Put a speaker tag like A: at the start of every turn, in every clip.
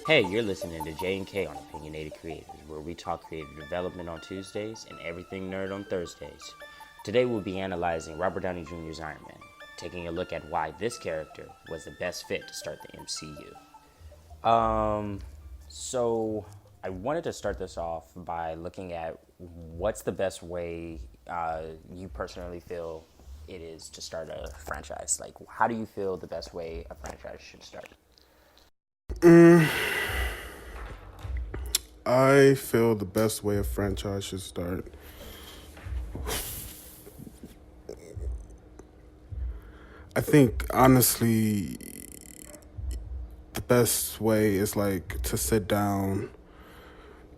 A: Hey, you're listening to J&K on Opinionated Creators, where we talk creative development on Tuesdays and everything nerd on Thursdays. Today we'll be analyzing Robert Downey Jr.'s Iron Man, taking a look at why this character was the best fit to start the MCU. So I wanted to start this off by looking at what's the best way you personally feel it is to start a franchise. Like, how do you feel the best way a franchise should start?
B: I feel the best way a franchise should start. I think honestly, the best way is like to sit down,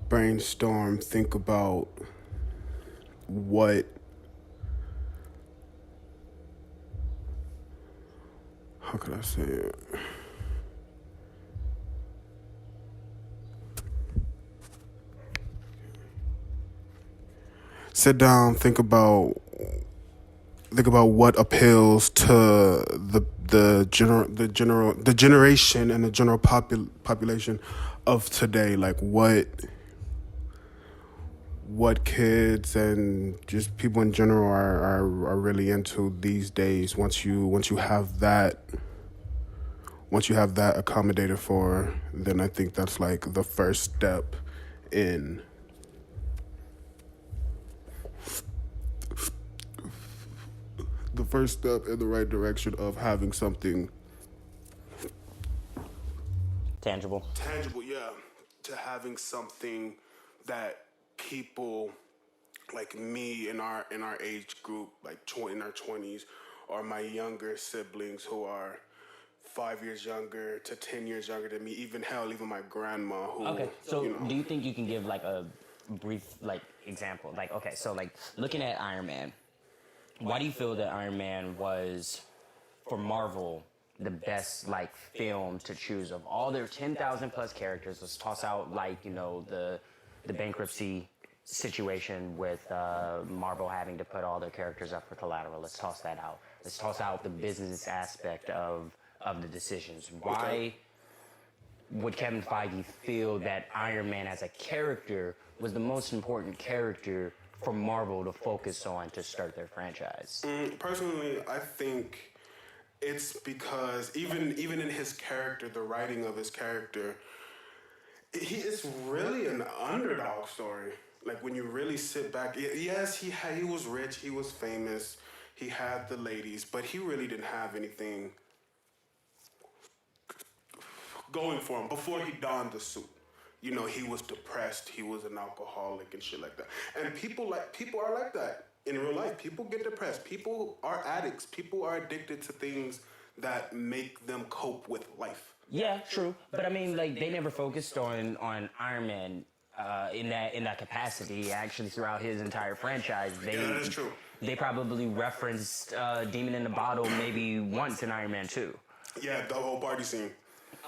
B: brainstorm, think about what, how could I say it? Sit down, think about what appeals to the generation and the general population of today. Like what kids and just people in general are really into these days. Once you have that accommodated for, then I think that's like the first step in the right direction of having something
A: Tangible.
B: tangible, yeah, to having something that people like me in our age group, like in our 20s, or my younger siblings who are 5 years younger to 10 years younger than me, even my grandma who,
A: Okay, so do you think you can give like a brief like example? Like, okay, so like looking at Iron Man, why do you feel that Iron Man was for Marvel the best like film to choose of all their 10,000 plus characters? Let's toss out like the bankruptcy situation with Marvel having to put all their characters up for collateral. Let's toss that out. Let's toss out the business aspect of the decisions. Why would Kevin Feige feel that Iron Man as a character was the most important character for Marvel to focus on to start their franchise?
B: personally, I think it's because even in his character, the writing of his character, he is really an underdog story. Like when you really sit back, yes, he was rich, he was famous, he had the ladies, but he really didn't have anything going for him before he donned the suit. He was depressed, he was an alcoholic and shit like that. And people are like that in real life. People get depressed. People are addicts. People are addicted to things that make them cope with life.
A: Yeah, true. But I mean, like they never focused on Iron Man in that capacity. Actually, throughout his entire franchise,
B: Yeah, that is true.
A: they probably referenced Demon in the Bottle maybe once in Iron Man 2.
B: Yeah, the whole party scene.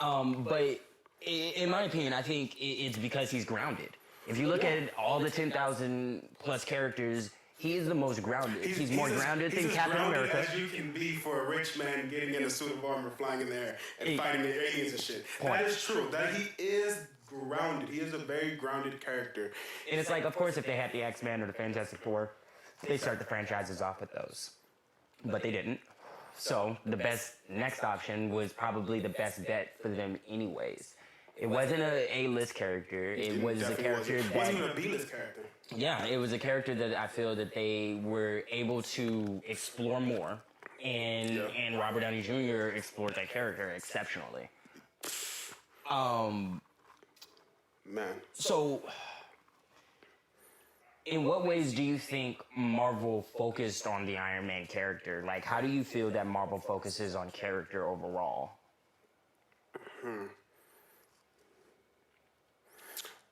A: But in my opinion, I think it's because he's grounded. If you look at all the 10,000 plus characters, he is the most grounded. He's more grounded than Captain
B: grounded
A: America.
B: as you can be for a rich man getting in a suit of armor, flying in the air, and fighting the aliens and shit. That is true. That he is grounded. He is a very grounded character.
A: And it's like, of course, if they had the X-Men or the Fantastic Four, they start the franchises off with those. But they didn't. So the best next option was probably the best bet for them anyways. It wasn't a A-list character. It was a character that
B: wasn't even a B-list character.
A: Yeah, it was a character that I feel that they were able to explore more, and Robert Downey Jr. explored that character exceptionally.
B: Man.
A: So, in what ways do you think Marvel focused on the Iron Man character? Like, how do you feel that Marvel focuses on character overall?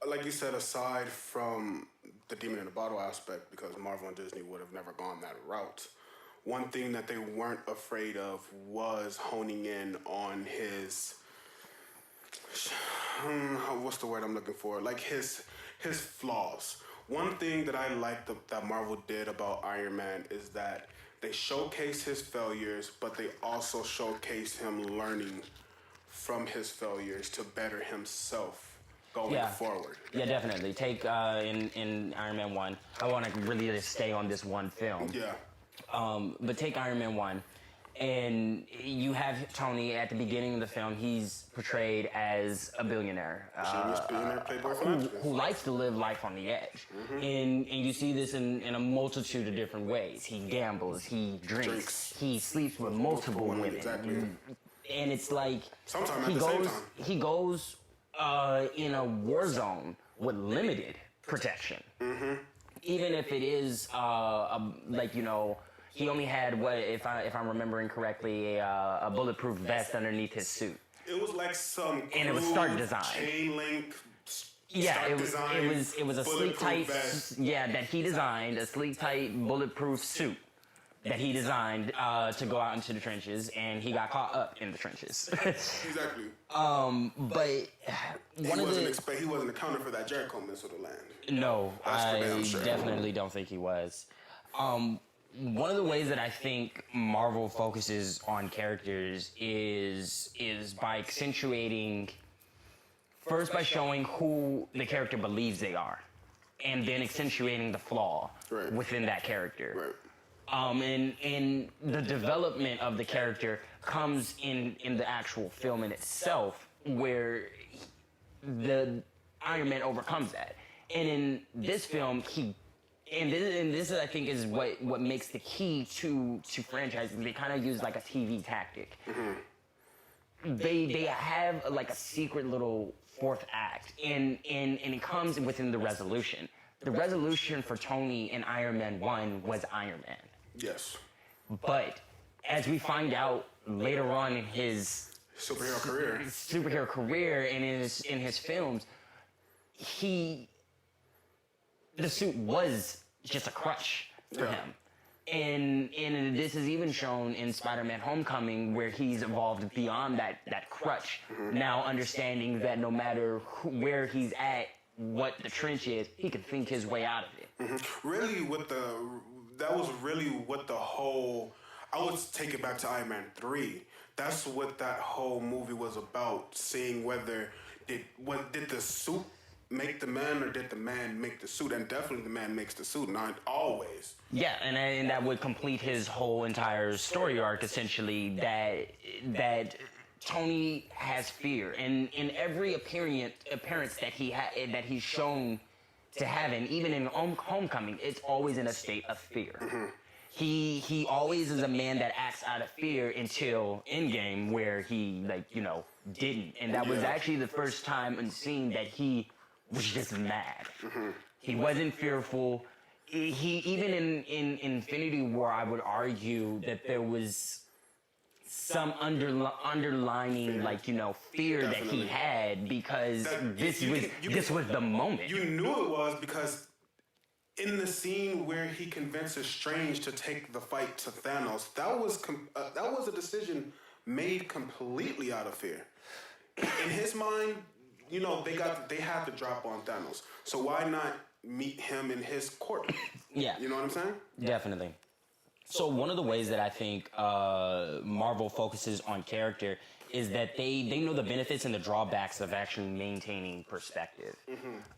B: Like you said, aside from the Demon in the Bottle aspect, because Marvel and Disney would have never gone that route, one thing that they weren't afraid of was honing in on his, what's the word I'm looking for? Like his flaws. One thing that I like that Marvel did about Iron Man is that they showcase his failures, but they also showcase him learning from his failures to better himself going
A: Yeah.
B: forward.
A: Yeah, definitely. Take in Iron Man 1. I want to really just stay on this one film.
B: Yeah.
A: But take Iron Man 1, and you have Tony at the beginning of the film. He's portrayed as a billionaire.
B: Shameless billionaire playboy philanthropist.
A: Who likes to live life on the edge. And you see this in a multitude of different ways. He gambles, he drinks. He sleeps with multiple women.
B: Exactly.
A: And it's like
B: Sometimes
A: he
B: at the same
A: goes
B: time.
A: he goes in a war zone with limited protection. Even if it is like, you know, he only had what, if I'm remembering correctly, a bulletproof vest underneath his suit.
B: It was like some
A: And it was Stark design.
B: chain link.
A: Yeah,
B: Stark
A: it was a sleek tight
B: vest.
A: that he designed, a sleek tight bulletproof suit that he designed to go out into the trenches, and he got caught up in the trenches.
B: Exactly.
A: But one of the
B: He wasn't accounting for that Jericho missile to land.
A: no,
B: That's for
A: I
B: damn sure.
A: definitely don't think he was. One of the ways that I think Marvel focuses on characters is by accentuating, first by showing who the character believes they are, and then accentuating the flaw
B: Right.
A: within that character.
B: Right.
A: And the development of the character comes in the actual film in itself, where the Iron Man overcomes that. And in this film, and this I think is what makes the key to franchises. They kind of use like a TV tactic. They have like a secret little fourth act, and it comes within the resolution. The resolution for Tony in Iron Man 1 was Iron Man.
B: Yes.
A: But as we find out later on in his
B: Superhero career.
A: and in his films, the suit was just a crutch for
B: Yeah.
A: him. And this is even shown in Spider-Man Homecoming, where he's evolved beyond that crutch, now understanding that no matter where he's at, what the trench is, he can think his way out of it.
B: Really, that was really what the whole. I would take it back to Iron Man 3. That's what that whole movie was about. Seeing whether did the suit make the man, or did the man make the suit? And definitely the man makes the suit, not always.
A: Yeah, and that would complete his whole entire story arc, essentially, that Tony has fear, and in every appearance that he's shown to have, and even in Homecoming, it's always in a state of fear. He always is a man that acts out of fear until Endgame, where he didn't, and that was actually the first time in scene that he was just mad. He wasn't fearful. He even in Infinity War, I would argue that there was some underlining fear that he
B: Definitely.
A: had, because this was the moment.
B: You knew it was, because in the scene where he convinces Strange to take the fight to Thanos, that was a decision made completely out of fear. In his mind, they had to drop on Thanos. So why not meet him in his court?
A: Yeah.
B: You know what I'm saying?
A: Definitely. So one of the ways that I think Marvel focuses on character is that they know the benefits and the drawbacks of actually maintaining perspective.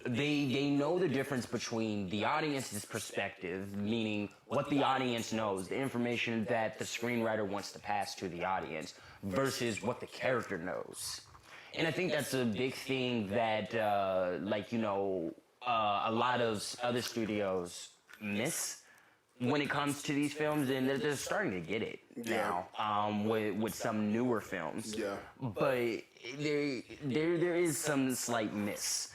A: They know the difference between the audience's perspective, meaning what the audience knows, the information that the screenwriter wants to pass to the audience, versus what the character knows. And I think that's a big thing that, a lot of other studios miss when it comes to these films, and they're starting to get it now with some newer films.
B: Yeah.
A: But there is some slight miss,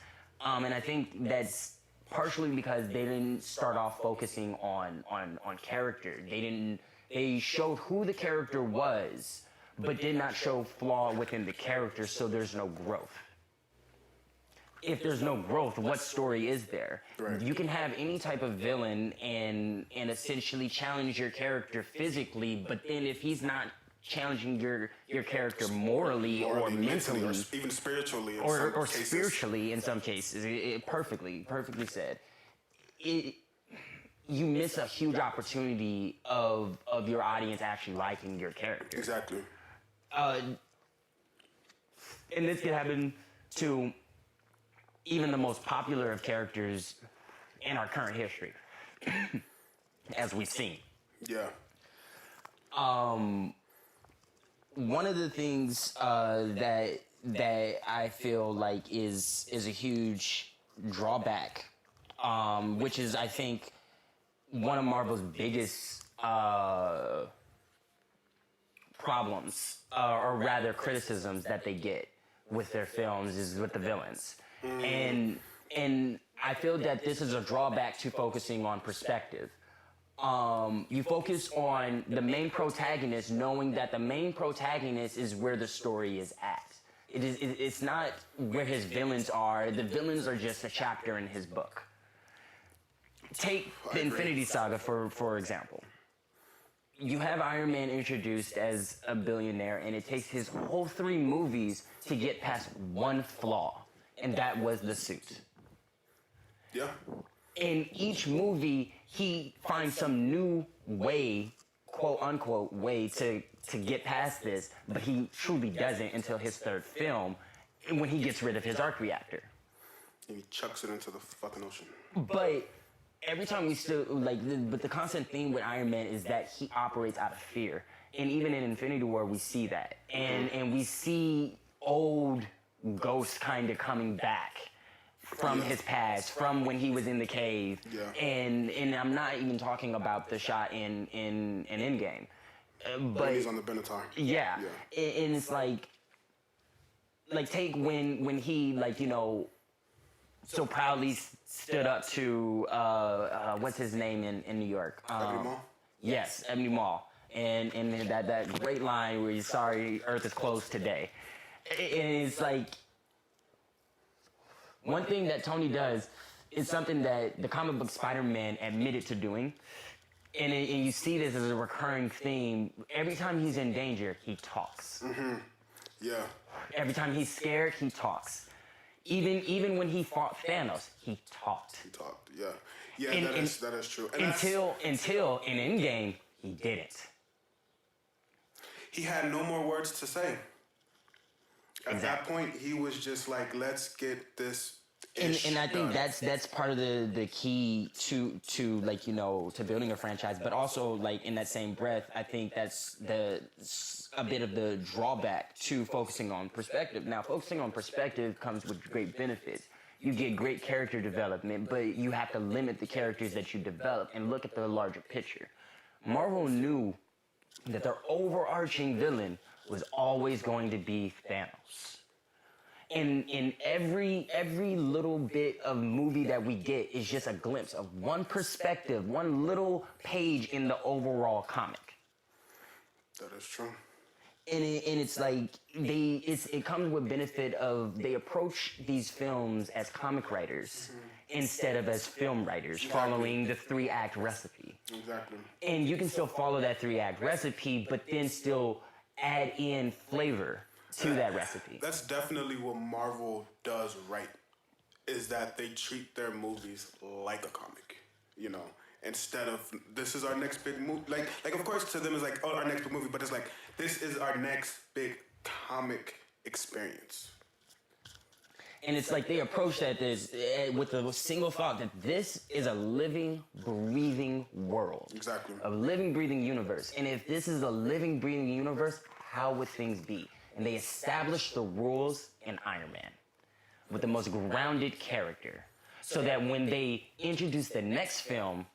A: and I think that's partially because they didn't start off focusing on character. They showed who the character was, but did not show flaw within the character, so there's no growth. If there's no growth, what story is there?
B: Right.
A: You can have any type of villain and essentially challenge your character physically, but then if he's not challenging your character morally or mentally,
B: or even spiritually,
A: or spiritually in some cases, perfectly said, you miss a huge opportunity of your audience actually liking your character.
B: Exactly.
A: And this could happen to even the most popular of characters in our current history, as we've seen.
B: Yeah.
A: One of the things that I feel like is a huge drawback, which is, I think, one of Marvel's biggest problems, or rather criticisms that they get with their films, is with the villains. And I feel that this is a drawback to focusing on perspective. You focus on the main protagonist, knowing that the main protagonist is where the story is at. It's not where his villains are. The villains are just a chapter in his book. Take the Infinity Saga, for example. You have Iron Man introduced as a billionaire, and it takes his whole 3 movies to get past one flaw, and that was the suit.
B: Yeah.
A: In each movie, he finds some new way, quote unquote, way to get past this, but he truly doesn't until his 3rd film, when he gets rid of his arc reactor.
B: And he chucks it into the fucking ocean.
A: But every time we still, but the constant theme with Iron Man is that he operates out of fear. And even in Infinity War, we see that. And we see old ghosts kind of coming back from his past, from when he was in the cave.
B: Yeah.
A: And I'm not even talking about the shot in Endgame. But
B: he's on the Benatar.
A: Yeah. And it's like take when he, so proudly stood up to, what's his name in New York?
B: Ebony Maw?
A: Yes, Ebony Maw. And that great line where he's sorry, Earth is closed today. And it's like, one thing that Tony does is something that the comic book Spider-Man admitted to doing. And you see this as a recurring theme. Every time he's in danger, he talks.
B: Mm-hmm. Yeah.
A: Every time he's scared, he talks. Even when he fought Thanos, he talked.
B: He talked, yeah. Yeah, that is true. And
A: until in Endgame, he didn't.
B: He had no more words to say. At that point, he was just like, let's get this
A: And I think that's part of the key to building a franchise, but also in that same breath, I think that's a bit of the drawback to focusing on perspective. Now, focusing on perspective comes with great benefits. You get great character development, but you have to limit the characters that you develop and look at the larger picture. Marvel knew that their overarching villain was always going to be Thanos. In every little bit of movie that we get is just a glimpse of one perspective, one little page in the overall comic.
B: That is true.
A: And it's like it comes with benefit of they approach these films as comic writers instead of as film writers, following the 3-act recipe.
B: Exactly.
A: And you can still follow that 3-act recipe, but then still add in flavor to that recipe.
B: That's definitely what Marvel does right, is that they treat their movies like a comic, instead of this is our next big movie. Like of course to them it's like, oh, our next big movie, but it's like, this is our next big comic experience.
A: And it's like they approach that with a single thought that this is a living, breathing world.
B: Exactly.
A: A living, breathing universe. And if this is a living, breathing universe, how would things be? And they established the rules in Iron Man with the most grounded character, so that when they introduce the next film,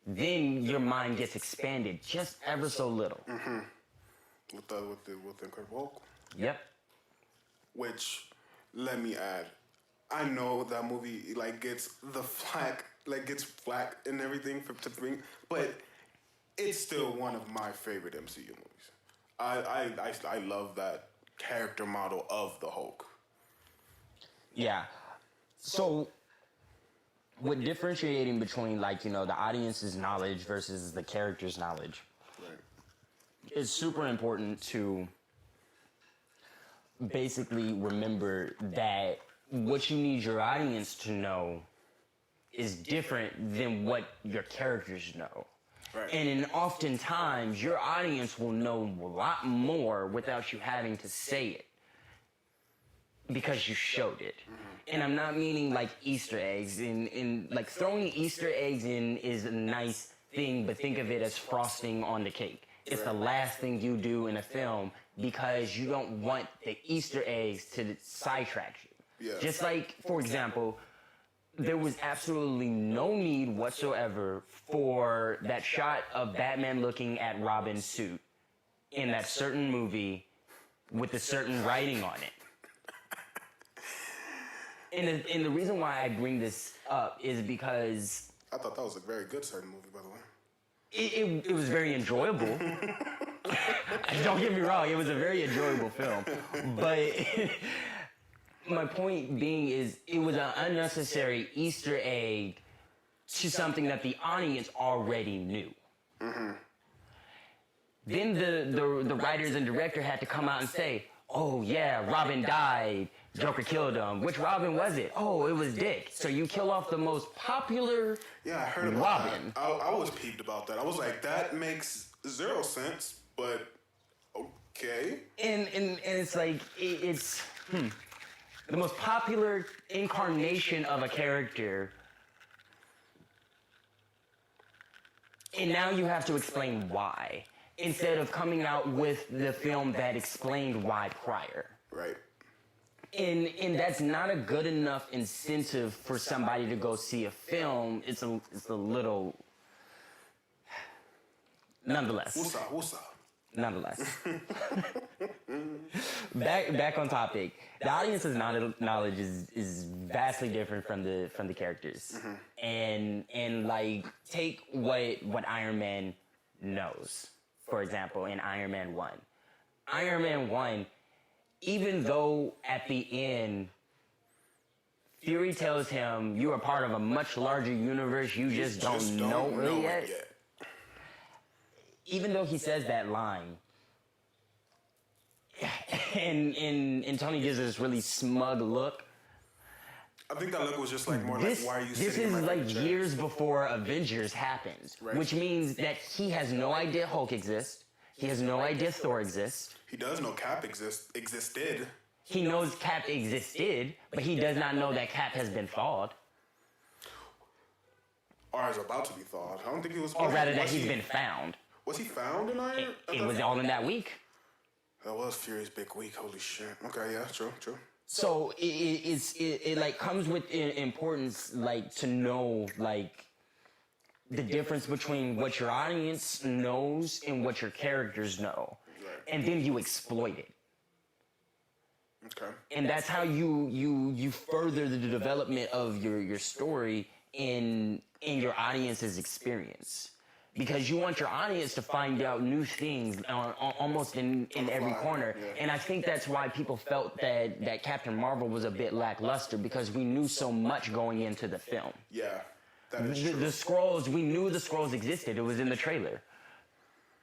A: then your mind gets expanded just ever so little.
B: Mm-hmm. With the Incredible Hulk.
A: Yep.
B: Which, let me add, I know that movie gets the flack, gets flack and everything to bring, but it's still one of my favorite MCU movies. I love that character model of the Hulk.
A: Yeah. So, with differentiating between the audience's knowledge versus the character's knowledge,
B: right,
A: it's super important to basically remember that what you need your audience to know is different than what your characters know.
B: Right.
A: And oftentimes, your audience will know a lot more without you having to say it. because you showed it. And I'm not meaning like Easter eggs. In like throwing Easter eggs in is a nice thing, but think of it as frosting on the cake. It's the last thing you do in a film because you don't want the Easter eggs to sidetrack you.
B: Yeah.
A: Just like, for example, there was absolutely no need whatsoever for that shot of Batman looking at Robin's suit in that certain movie with a certain writing on it. And the reason why I bring this up is because
B: I thought that was a very good certain movie, by the way.
A: it was very enjoyable. Don't get me wrong, it was a very enjoyable film. But my point being is it was an unnecessary Easter egg to something that the audience already knew. Then the writers and director had to come out and say, oh yeah, Robin died, Joker killed him. Which Robin was it? Oh, it was Dick. So you kill off the most popular
B: Yeah, I heard about
A: Robin.
B: that. I was peeved about that. I was like, that makes zero sense, but okay.
A: And it's like, it's the most popular incarnation of a character. And now you have to explain why, instead of coming out with the film that explained why prior.
B: Right.
A: And that's not a good enough incentive for somebody to go see a film. It's a little, nonetheless.
B: Woosah.
A: Nonetheless. back on topic. The audience's knowledge is vastly different from the characters. And like take what Iron Man knows. For example, in Iron Man 1. Iron Man 1, even though at the end Fury tells him you are part of a much larger universe, you just don't know it yet. Even though he says that line, and Tony gives us this really smug look.
B: I think that look was just like more like, why are you
A: This
B: sitting
A: is
B: in my
A: like
B: chair?
A: years before Avengers happens,
B: Right.
A: which means that he has no idea Hulk exists. He has no idea Thor exists.
B: He does know Cap existed.
A: He knows Cap existed, but he does not know that Cap has been thawed.
B: Or is about to be thawed. I don't think he was.
A: Or rather that
B: was
A: he's
B: he-
A: been found.
B: Was he found in Iron?
A: It was all in that week.
B: That was Fury's big week. Holy shit. Okay, yeah, true.
A: So it like comes with importance, like to know like the difference between what your audience knows and what your characters know, and then you exploit it.
B: Okay.
A: And that's how you further the development of your story in your audience's experience. Because you want your audience to find out new things almost in every corner.
B: Yeah.
A: And I think that's why people felt that Captain Marvel was a bit lackluster, because we knew so much going into the film.
B: Yeah, that is
A: The
B: true.
A: Skrulls, we knew the Skrulls existed. It was in the trailer.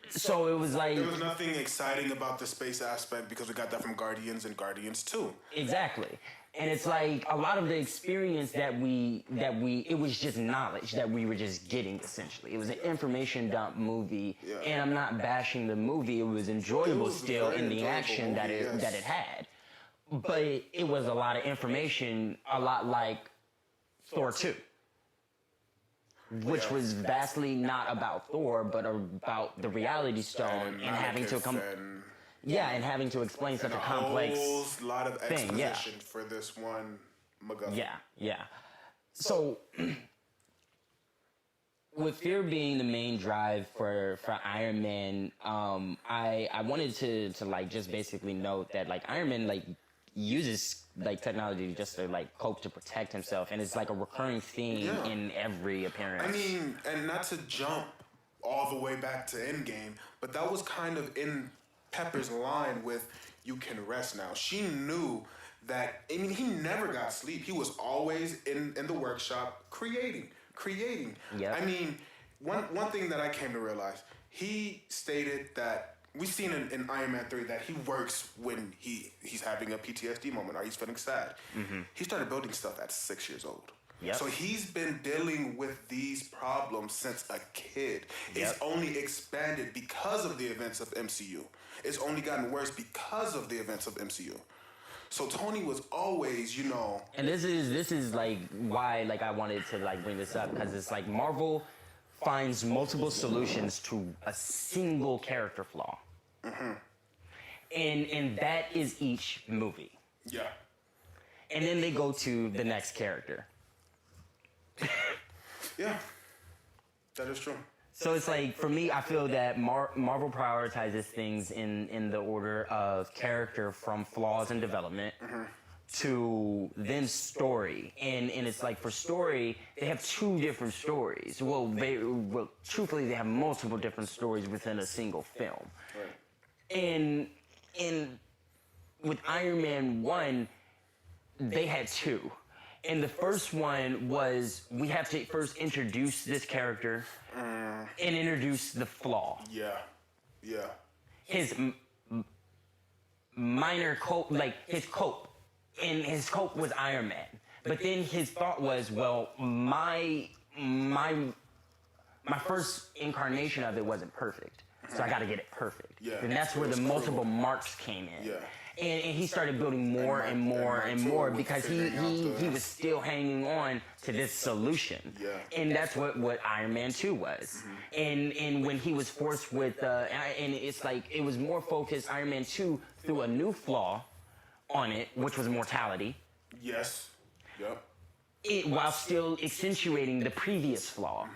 A: So it was like...
B: There was nothing exciting about the space aspect because we got that from Guardians and Guardians 2.
A: Exactly. And it's like a lot of the experience that we it was just knowledge that we were just getting, essentially. It was an information dump movie.
B: Yeah.
A: And I'm not bashing the movie. It was enjoyable
B: was a
A: still
B: very
A: in the
B: enjoyable
A: action
B: movie,
A: that
B: yes.
A: it had. But it was a lot of information, a lot like Thor 2. Which
B: Yeah.
A: was vastly not about Thor, but about the Reality Stone and having to come...
B: and
A: Yeah, and having to explain such a complex...
B: whole lot of
A: thing,
B: exposition
A: yeah.
B: for this one MacGuffin.
A: Yeah. So, with fear being the main drive for Iron Man, I wanted to like just basically note that like Iron Man like uses like technology just to like cope to protect himself, and it's like a recurring theme
B: Yeah.
A: in every appearance.
B: I mean, and not to jump all the way back to Endgame, but that was kind of in Pepper's line with "You can rest now." She knew that. I mean, he never got sleep. He was always in the workshop creating.
A: Yep.
B: I mean, one thing that I came to realize, he stated that we've seen in Iron Man 3 that he works when he's having a PTSD moment or he's feeling sad.
A: Mm-hmm.
B: He started building stuff at 6 years old.
A: Yep.
B: So he's been dealing with these problems since a kid.
A: Yep.
B: It's only expanded because of the events of MCU. It's only gotten worse because of the events of MCU. So Tony was always, you know.
A: And this is like why like I wanted to like bring this up, because it's like Marvel finds multiple solutions to a single character flaw. And that is each movie.
B: Yeah.
A: And then they go to the next character.
B: Yeah. That is true.
A: So it's like, for me, I feel that Marvel prioritizes things in the order of character from flaws and development to then story. And it's like, for story, they have two different stories. Well, truthfully, they have multiple different stories within a single film.
B: Right.
A: And with Iron Man 1, they had two. And the first one was, we have to first introduce this character and introduce the flaw.
B: Yeah. Yeah.
A: His minor cope, like his cope. And his cope was Iron Man. But then his thought was, well, my first incarnation of it wasn't perfect. So I got to get it perfect.
B: Yeah.
A: And that's where the multiple marks came in.
B: Yeah.
A: And he started building more and more and more because he was still hanging on to this solution.
B: Yeah.
A: And that's what Iron Man 2 was. And when he was forced with, and it's like, it was more focused, Iron Man 2 threw a new flaw on it, which was mortality.
B: Yes. Yep.
A: While still accentuating the previous flaw,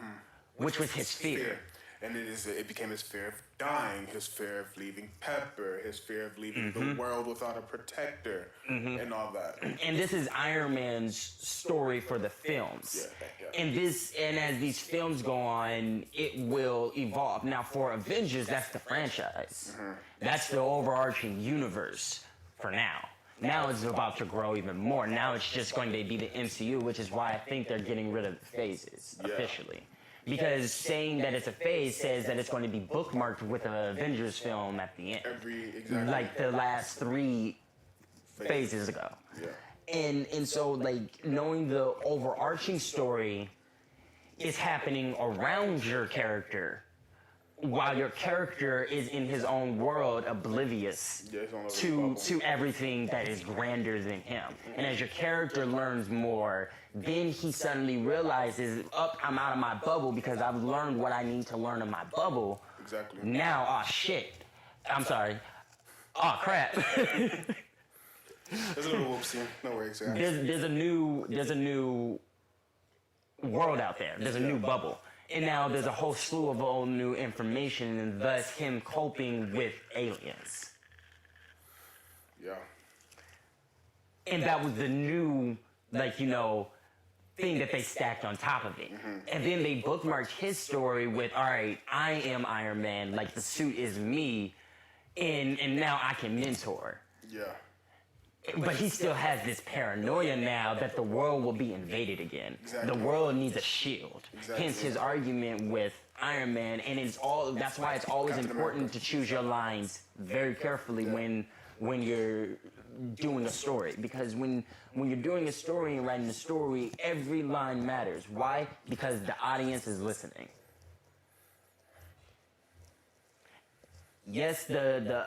A: which was his fear.
B: And it became his fear of dying, his fear of leaving Pepper, his fear of leaving the world without a protector, and all that.
A: And this is Iron Man's story for the films.
B: Yeah.
A: And as these films go on, it will evolve. Now, for Avengers, that's the franchise. That's the overarching universe for now. Now it's about to grow even more. Now it's just going to be the MCU, which is why I think they're getting rid of the phases officially. Because saying that it's a phase says that it's going to be bookmarked with an Avengers film at the end.
B: Exactly.
A: Like the last 3 phases ago.
B: Yeah.
A: And so, like, knowing the overarching story is happening around your character, while your character is in his own world, oblivious to everything that is grander than him. And as your character learns more, then he suddenly realizes, I'm out of my bubble because I've learned what I need to learn in my bubble.
B: Exactly.
A: Now, shit. I'm sorry. Crap.
B: There's a little whoopsie. No worries.
A: There's a new world out there. There's a new bubble. And now there's a whole slew of all new information, and thus him coping with aliens.
B: Yeah.
A: And that was the new, thing that they stacked on top of it. And then they bookmarked his story with, all right, I am Iron Man, like the suit is me, and now I can mentor.
B: Yeah.
A: But he still has this paranoia now that the world will be invaded again.
B: Exactly.
A: The world needs a shield.
B: Exactly.
A: Hence his argument with Iron Man, and that's why it's always important to choose your lines very carefully when you're doing a story. Because when you're doing a story and writing a story, every line matters. Why? Because the audience is listening. Yes, the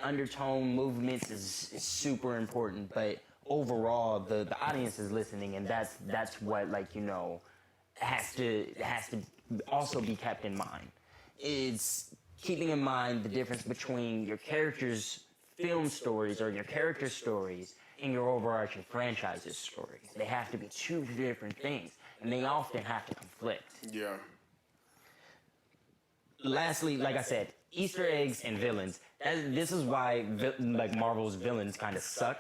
A: undertone movements is super important, but overall the audience is listening, and that's what has to also be kept in mind. It's keeping in mind the difference between your character's film stories or your character stories and your overarching franchise's stories. They have to be two different things, and they often have to conflict.
B: Yeah.
A: Lastly, like I said, Easter eggs and villains. This is why Marvel's villains kind of suck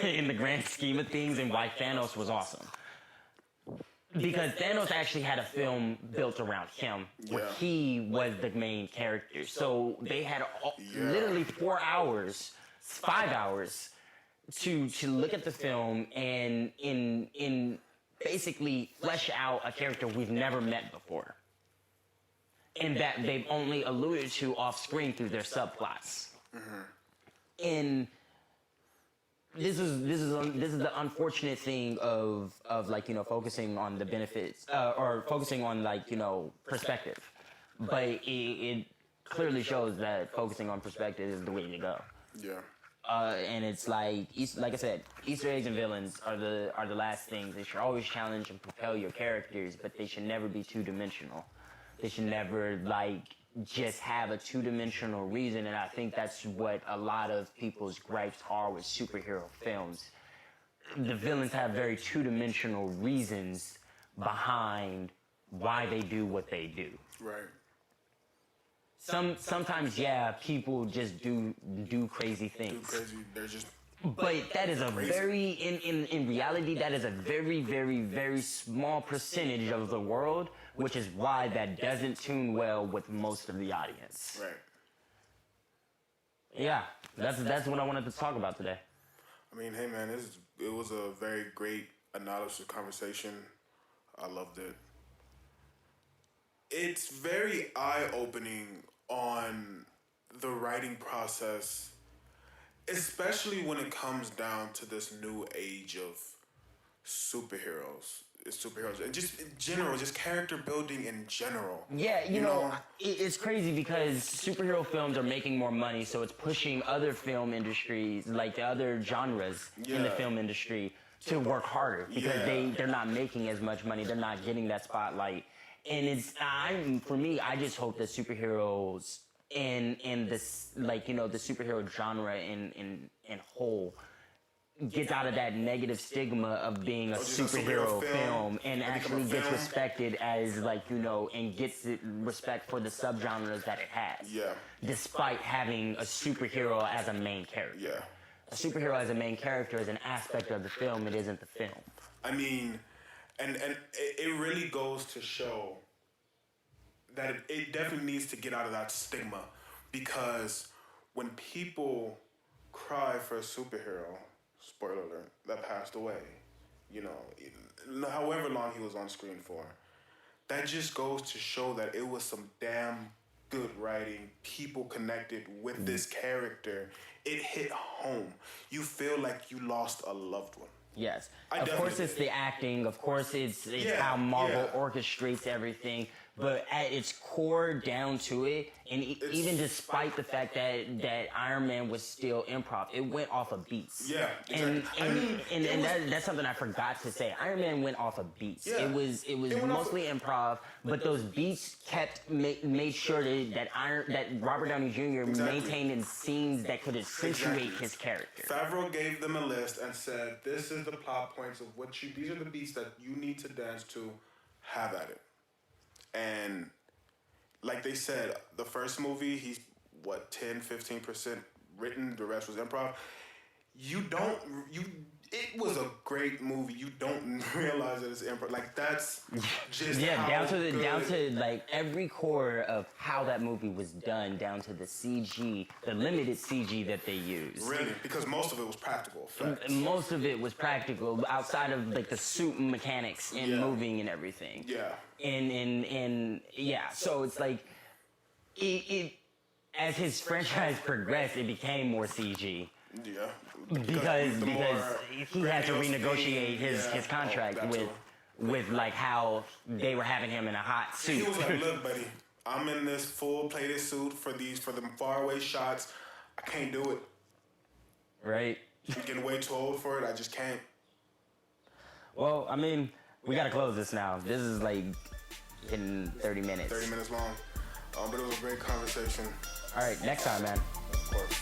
A: in the grand scheme of things, and why Thanos was awesome. Because Thanos actually had a film built around him, where he was the main character. So they had literally 4 hours, 5 hours, to look at the film and in basically flesh out a character we've never met before, and that they've only alluded to off screen through their subplots. And this is the unfortunate thing of focusing on the benefits or focusing on perspective, but it clearly shows that focusing on perspective is the way to go.
B: Yeah.
A: and it's like like I said, Easter eggs and villains are the last things. They should always challenge and propel your characters, but they should never be two-dimensional. They should never like just have a two-dimensional reason, and I think that's what a lot of people's gripes are with superhero films. The villains have very two-dimensional reasons behind why they do what they do.
B: Right.
A: Sometimes, yeah, people just do crazy things.
B: They're just.
A: But that is a
B: crazy.
A: very, in reality, that is a very, very, very small percentage of the world, which is why that doesn't tune well with most of the audience.
B: Right.
A: Yeah, that's what I wanted to talk about today.
B: I mean, hey man, it was a very great analysis conversation. I loved it. It's very eye-opening on the writing process, especially when it comes down to this new age of superheroes and just in general, just character building in general.
A: Yeah, you know, it's crazy because superhero films are making more money, so it's pushing other film industries, like the other genres in the film industry, to work harder because they're not making as much money, they're not getting that spotlight. And for me, I just hope that superheroes in this, like, you know, the superhero genre in whole gets out of that negative stigma of being a superhero film and actually gets respected as, like, you know, and gets respect for the subgenres that it has. Yeah. Despite having a superhero as a main character. Yeah. A superhero as a main character is an aspect of the film, it isn't the film.
B: I mean, and it really goes to show that it definitely needs to get out of that stigma, because when people cry for a superhero, spoiler alert, that passed away, you know, however long he was on screen for, that just goes to show that it was some damn good writing. People connected with this character. It hit home. You feel like you lost a loved one.
A: Yes. Of course it's the acting. Of course it's how Marvel orchestrates everything. But at its core, down to it, and even despite the fact that Iron Man was still improv, it went off of beats. Yeah, exactly. And that's something I forgot to say. Iron Man went off of beats. Yeah. It was mostly improv, but those beats made sure that Robert Downey Jr. maintained in scenes that could accentuate his character.
B: Favreau gave them a list and said, "This is the plot points of these are the beats that you need to dance to. Have at it." And like they said, the first movie, he's 10-15% written, the rest was improv. It was a great movie. You don't realize that it's improv. Like, that's just
A: down to like every core of how that movie was done, down to the CG, the limited CG that they used.
B: Really? Because most of it was practical effects.
A: Most of it was practical, outside of like the suit mechanics and moving and everything. Yeah. And so it's like it as his franchise progressed, it became more CG. Yeah. Because he had to renegotiate his contract with like how they were having him in a hot suit.
B: He was like, "Look, buddy, I'm in this full plated suit for the faraway shots. I can't do it.
A: Right?
B: I'm getting way too old for it. I just can't."
A: Well, I mean, we gotta close this now. This is like in 30 minutes.
B: 30 minutes long. But it was a great conversation.
A: All right, next time, man.
B: Of course.